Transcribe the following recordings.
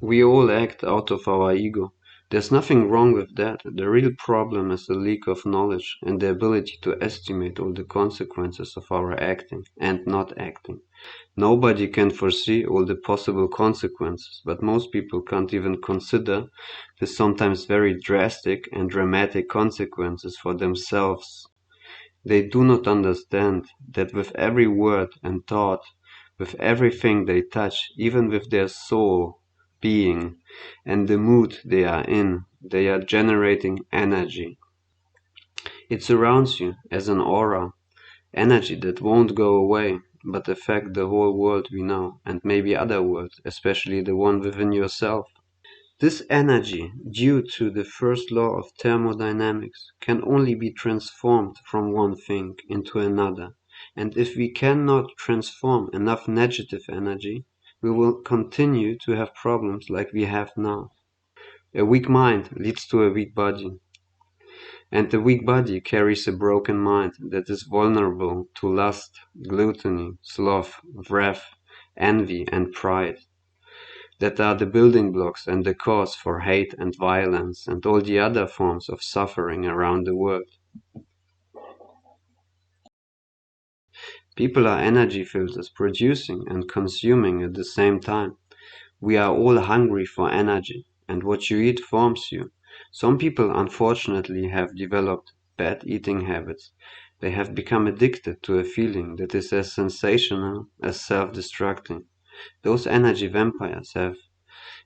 We all act out of our ego. There's nothing wrong with that. The real problem is the lack of knowledge and the ability to estimate all the consequences of our acting and not acting. Nobody can foresee all the possible consequences, but most people can't even consider the sometimes very drastic and dramatic consequences for themselves. They do not understand that with every word and thought, with everything they touch, even with their soul, being, and the mood they are in, they are generating energy. It surrounds you as an aura, energy that won't go away, but affect the whole world we know, and maybe other worlds, especially the one within yourself. This energy, due to the first law of thermodynamics, can only be transformed from one thing into another, and if we cannot transform enough negative energy, we will continue to have problems like we have now. A weak mind leads to a weak body, and the weak body carries a broken mind that is vulnerable to lust, gluttony, sloth, wrath, envy, and pride, that are the building blocks and the cause for hate and violence and all the other forms of suffering around the world. People are energy filters, producing and consuming at the same time. We are all hungry for energy, and what you eat forms you. Some people unfortunately have developed bad eating habits. They have become addicted to a feeling that is as sensational as self-destructing. Those energy vampires have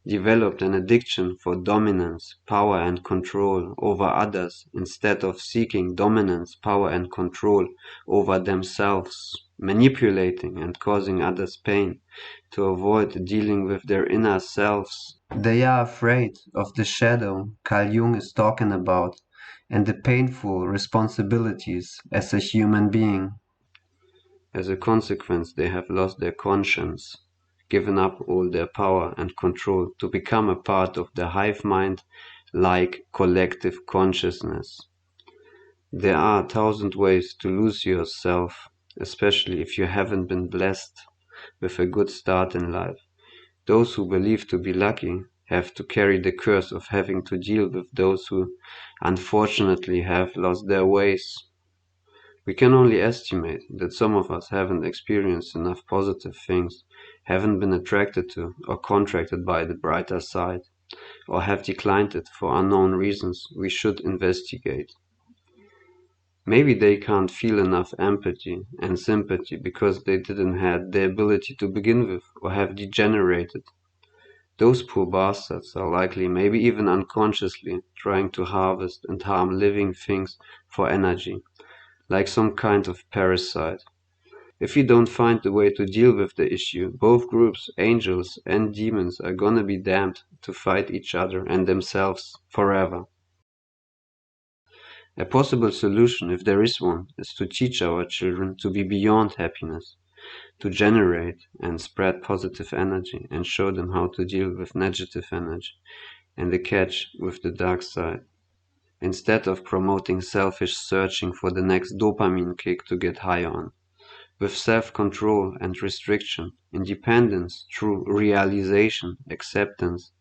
developed an addiction for dominance, power and control over others instead of seeking dominance, power and control over themselves, manipulating and causing others pain to avoid dealing with their inner selves. They are afraid of the shadow Carl Jung is talking about and the painful responsibilities as a human being. As a consequence, they have lost their conscience, given up all their power and control to become a part of the hive mind like collective consciousness. There are 1,000 ways to lose yourself, especially if you haven't been blessed with a good start in life. Those who believe to be lucky have to carry the curse of having to deal with those who unfortunately have lost their ways. We can only estimate that some of us haven't experienced enough positive things, haven't been attracted to or contracted by the brighter side, or have declined it for unknown reasons we should investigate. Maybe they can't feel enough empathy and sympathy because they didn't have the ability to begin with or have degenerated. Those poor bastards are likely, maybe even unconsciously, trying to harvest and harm living things for energy, like some kind of parasite. If we don't find a way to deal with the issue, both groups, angels and demons, are gonna be damned to fight each other and themselves forever. A possible solution, if there is one, is to teach our children to be beyond happiness, to generate and spread positive energy and show them how to deal with negative energy and the catch with the dark side, instead of promoting selfish searching for the next dopamine kick to get high on. With self-control and restriction, independence through realization, acceptance,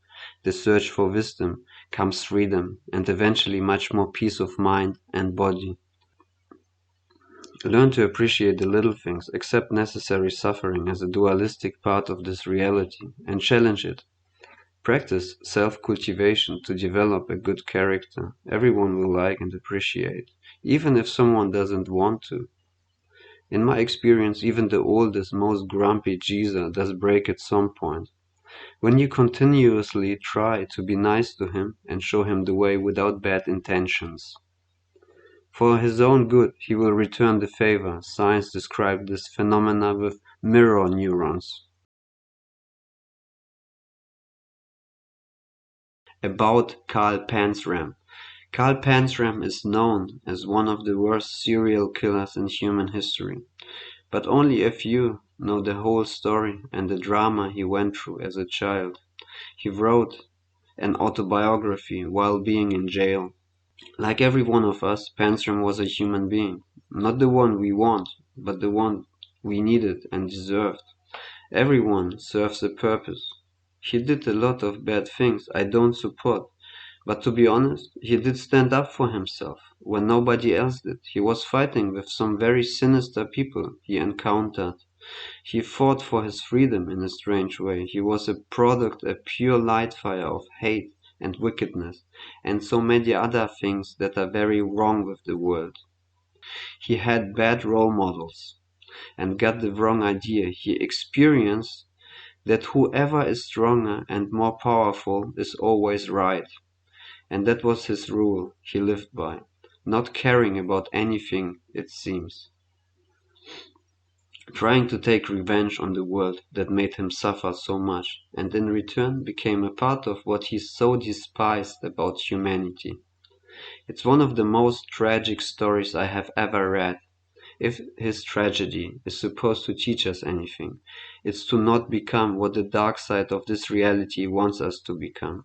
the search for wisdom, comes freedom and eventually much more peace of mind and body. Learn to appreciate the little things, accept necessary suffering as a dualistic part of this reality, and challenge it. Practice self-cultivation to develop a good character everyone will like and appreciate, even if someone doesn't want to. In my experience, even the oldest, most grumpy geezer does break at some point. When you continuously try to be nice to him and show him the way without bad intentions. For his own good, he will return the favor. Science described this phenomena with mirror neurons. About Carl Panzram. Carl Panzram is known as one of the worst serial killers in human history, but only a few know the whole story and the drama he went through as a child. He wrote an autobiography while being in jail. Like every one of us, Panstrom was a human being. Not the one we want, but the one we needed and deserved. Everyone serves a purpose. He did a lot of bad things I don't support, but to be honest, he did stand up for himself when nobody else did. He was fighting with some very sinister people he encountered. He fought for his freedom in a strange way. He was a product, a pure light fire of hate and wickedness, and so many other things that are very wrong with the world. He had bad role models and got the wrong idea. He experienced that whoever is stronger and more powerful is always right, and that was his rule he lived by, not caring about anything, it seems, trying to take revenge on the world that made him suffer so much, and in return became a part of what he so despised about humanity. It's one of the most tragic stories I have ever read. If his tragedy is supposed to teach us anything, it's to not become what the dark side of this reality wants us to become.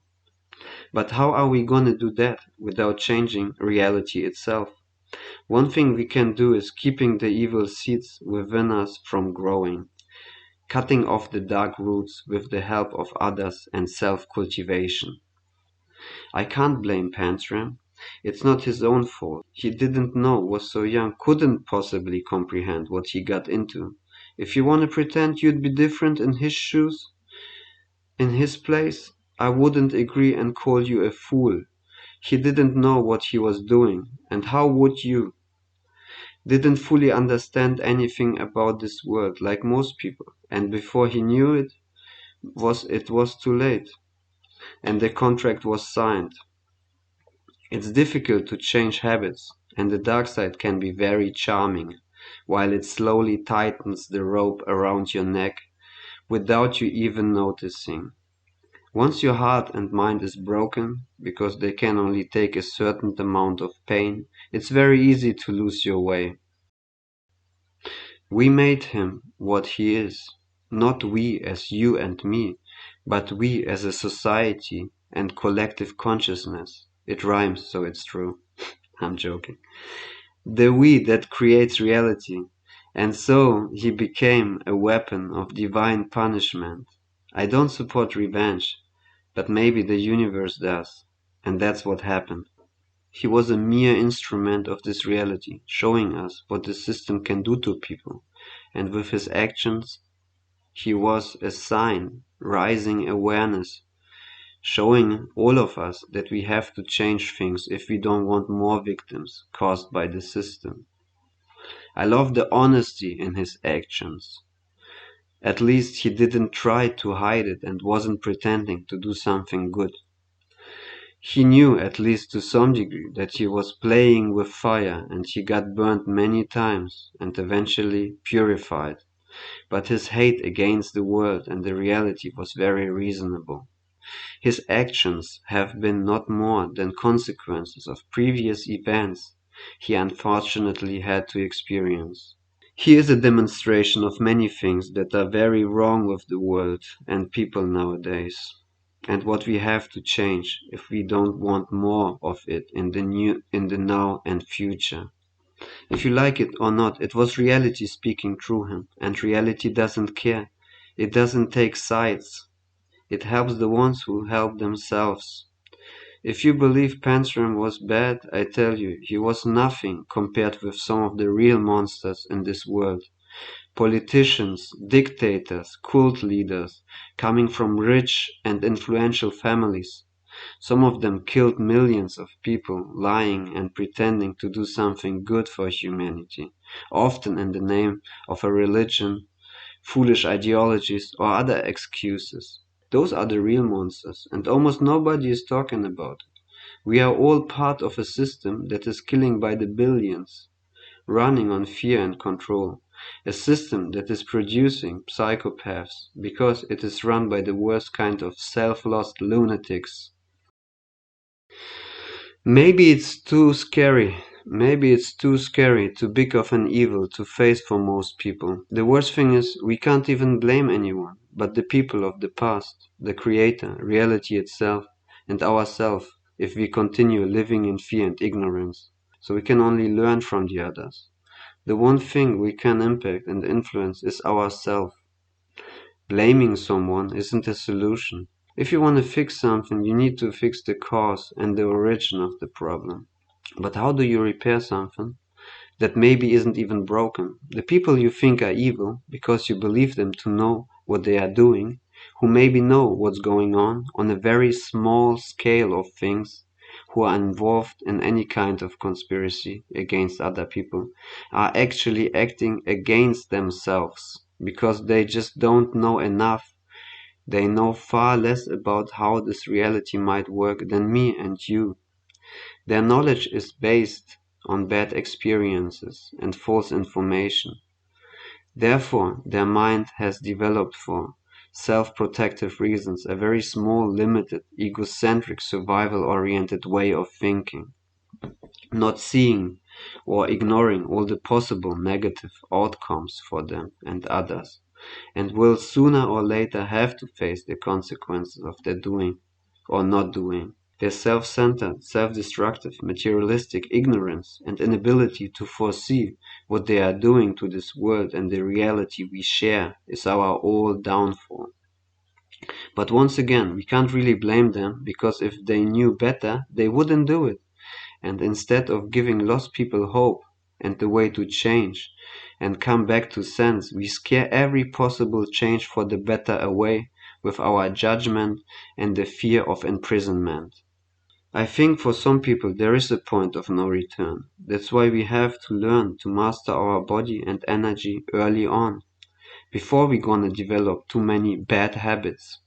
But how are we gonna do that without changing reality itself? One thing we can do is keeping the evil seeds within us from growing, cutting off the dark roots with the help of others and self-cultivation. I can't blame Pantram. It's not his own fault. He didn't know, was so young, couldn't possibly comprehend what he got into. If you want to pretend you'd be different in his shoes, in his place, I wouldn't agree and call you a fool. He didn't know what he was doing, and how would you? Didn't fully understand anything about this world, like most people, and before he knew it was too late, and the contract was signed. It's difficult to change habits, and the dark side can be very charming, while it slowly tightens the rope around your neck without you even noticing. Once your heart and mind is broken, because they can only take a certain amount of pain, it's very easy to lose your way. We made him what he is, not we as you and me, but we as a society and collective consciousness. It rhymes, so it's true. I'm joking. The we that creates reality, and so he became a weapon of divine punishment. I don't support revenge, but maybe the universe does, and that's what happened. He was a mere instrument of this reality, showing us what the system can do to people, and with his actions he was a sign, rising awareness, showing all of us that we have to change things if we don't want more victims caused by the system. I love the honesty in his actions. At least he didn't try to hide it and wasn't pretending to do something good. He knew, at least to some degree, that he was playing with fire, and he got burnt many times and eventually purified. But his hate against the world and the reality was very reasonable. His actions have been not more than consequences of previous events he unfortunately had to experience. He is a demonstration of many things that are very wrong with the world and people nowadays, and what we have to change if we don't want more of it in the now and future. If you like it or not, it was reality speaking through him, and reality doesn't care. It doesn't take sides. It helps the ones who help themselves. If you believe Pantram was bad, I tell you, he was nothing compared with some of the real monsters in this world. Politicians, dictators, cult leaders, coming from rich and influential families. Some of them killed millions of people, lying and pretending to do something good for humanity, often in the name of a religion, foolish ideologies, or other excuses. Those are the real monsters, and almost nobody is talking about it. We are all part of a system that is killing by the billions, running on fear and control. A system that is producing psychopaths because it is run by the worst kind of self-lost lunatics. Maybe it's too scary. Maybe it's too scary, too big of an evil to face for most people. The worst thing is, we can't even blame anyone but the people of the past, the creator, reality itself, and ourselves. if we continue living in fear and ignorance. So we can only learn from the others. The one thing we can impact and influence is ourselves. Blaming someone isn't a solution. If you want to fix something, you need to fix the cause and the origin of the problem. But how do you repair something that maybe isn't even broken? The people you think are evil because you believe them to know what they are doing, who maybe know what's going on a very small scale of things, who are involved in any kind of conspiracy against other people, are actually acting against themselves because they just don't know enough. They know far less about how this reality might work than me and you. Their knowledge is based on bad experiences and false information. Therefore, their mind has developed for self-protective reasons a very small, limited, egocentric, survival-oriented way of thinking, not seeing or ignoring all the possible negative outcomes for them and others, and will sooner or later have to face the consequences of their doing or not doing. Their self-centered, self-destructive, materialistic ignorance and inability to foresee what they are doing to this world and the reality we share is our all downfall. But once again, we can't really blame them, because if they knew better, they wouldn't do it. And instead of giving lost people hope and the way to change and come back to sense, we scare every possible change for the better away with our judgment and the fear of imprisonment. I think for some people there is a point of no return. That's why we have to learn to master our body and energy early on, before we're gonna develop too many bad habits.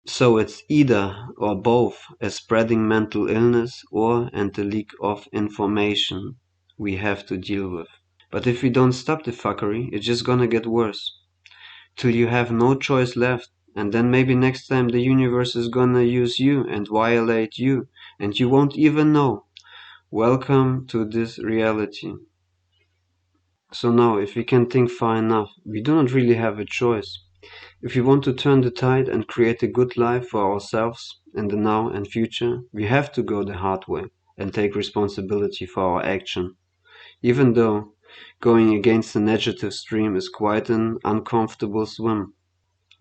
So it's either or both a spreading mental illness and a leak of information we have to deal with. But if we don't stop the fuckery, it's just gonna get worse. Till you have no choice left, and then maybe next time the universe is gonna use you and violate you, and you won't even know. Welcome to this reality. So now, if we can think far enough, we do not really have a choice. If we want to turn the tide and create a good life for ourselves in the now and future, we have to go the hard way and take responsibility for our action. Even though going against the negative stream is quite an uncomfortable swim.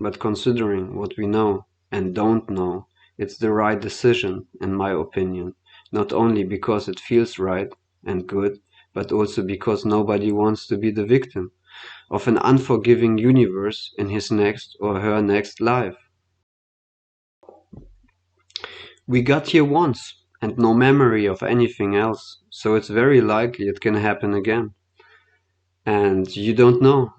But considering what we know and don't know, it's the right decision, in my opinion, not only because it feels right and good, but also because nobody wants to be the victim of an unforgiving universe in his next or her next life. We got here once, and no memory of anything else, so it's very likely it can happen again. And you don't know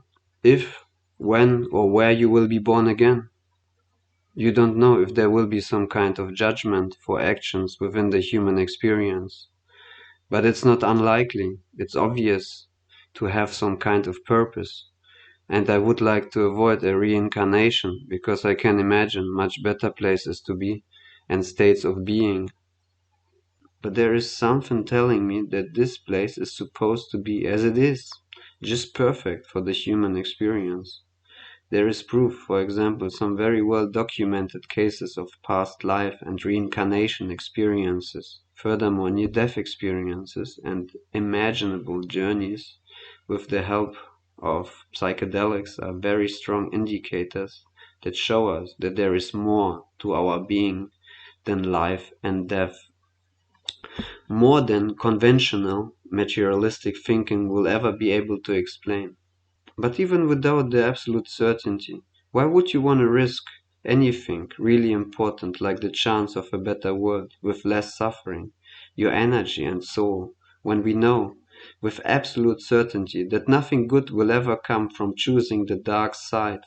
if, when, or where you will be born again. You don't know if there will be some kind of judgment for actions within the human experience. But it's not unlikely, it's obvious, to have some kind of purpose. And I would like to avoid a reincarnation, because I can imagine much better places to be and states of being. But there is something telling me that this place is supposed to be as it is, just perfect for the human experience. There is proof, for example, some very well documented cases of past life and reincarnation experiences, furthermore near-death experiences and imaginable journeys with the help of psychedelics are very strong indicators that show us that there is more to our being than life and death, more than conventional materialistic thinking will ever be able to explain. But even without the absolute certainty, why would you want to risk anything really important like the chance of a better world with less suffering, your energy and soul, when we know with absolute certainty that nothing good will ever come from choosing the dark side?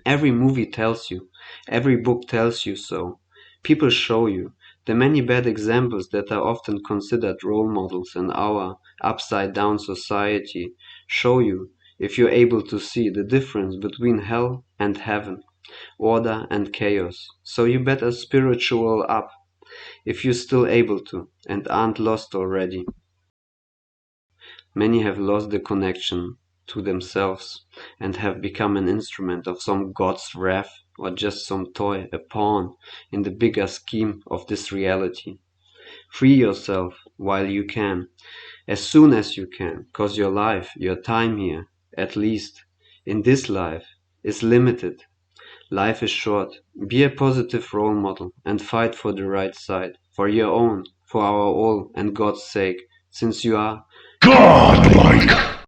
Every movie tells you, every book tells you so. People show you. The many bad examples that are often considered role models in our upside down society show you, if you're able to see, the difference between hell and heaven, order and chaos. So you better spiritual up, if you're still able to, and aren't lost already. Many have lost the connection to themselves and have become an instrument of some god's wrath or just some toy, a pawn in the bigger scheme of this reality. Free yourself while you can, as soon as you can, 'cause your life, your time here, at least in this life, is limited. Life is short. Be a positive role model and fight for the right side, for your own, for our all, and God's sake, since you are Godlike!